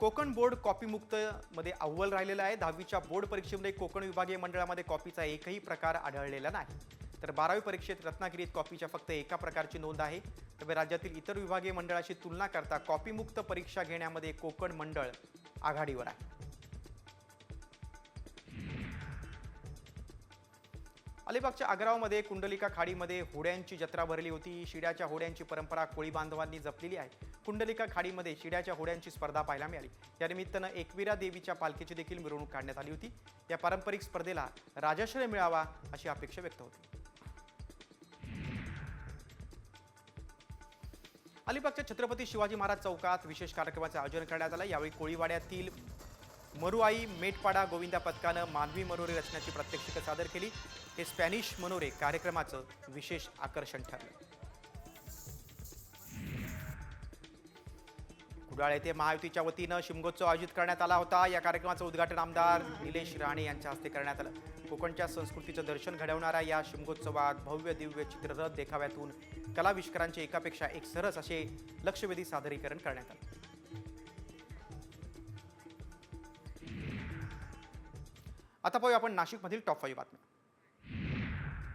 Konkan board कॉपीमुक्त मध्ये अव्वल राहिलेला आहे। 10वीच्या बोर्ड परीक्षेमध्ये कोकण विभागीय मंडळामध्ये कॉपीचा एकही प्रकार आढळलेला नाही। तर 12वी परीक्षेत रत्नागिरीत कॉपीच्या फक्त एका प्रकारची नोंद आहे। तर राज्यातील इतर विभागीय मंडळाशी तुलना करता कॉपीमुक्त परीक्षा घेण्यामध्ये कोकण मंडळ आघाडीवर आहे। अलिबागच्या आग्रावमध्ये कुंडलिका खाडीमध्ये होड्यांची जत्रा भरली होती। शिड्याच्या होड्यांची परंपरा कोळी बांधवांनी जपलेली आहे। कुंडलिका खाडीमध्ये शिड्याच्या होड्यांची स्पर्धा पाहायला मिळाली। या निमित्तानं एकविरा देवीच्या पालखीची देखील मिरवणूक काढण्यात आली होती। या पारंपरिक स्पर्धेला राजाश्रय मिळावा अशी अपेक्षा व्यक्त होती। अलिबागच्या छत्रपती शिवाजी महाराज चौकात विशेष कार्यक्रमाचे आयोजन करण्यात आले। यावेळी कोळीवाड्यातील मरुआई मेटपाडा गोविंदा पथकानं मानवी मनोरे रचण्याची प्रात्यक्षिकं सादर केली। हे स्पॅनिश मनोरे कार्यक्रमाचं विशेष आकर्षण ठरलं। कुडाळ येथे महायुतीच्या वतीनं शिमगोत्सव आयोजित करण्यात आला होता। या कार्यक्रमाचं उद्घाटन आमदार निलेश राणे यांच्या हस्ते करण्यात आलं। कोकणच्या संस्कृतीचं दर्शन घडवणाऱ्या या शिमगोत्सवात भव्य दिव्य चित्ररथ देखाव्यातून कलाविष्कारांचे एकापेक्षा एक सरस असे लक्षवेधी सादरीकरण करण्यात आले। आता पाहूया आपण नाशिकमधील टॉप 5 बातम्या।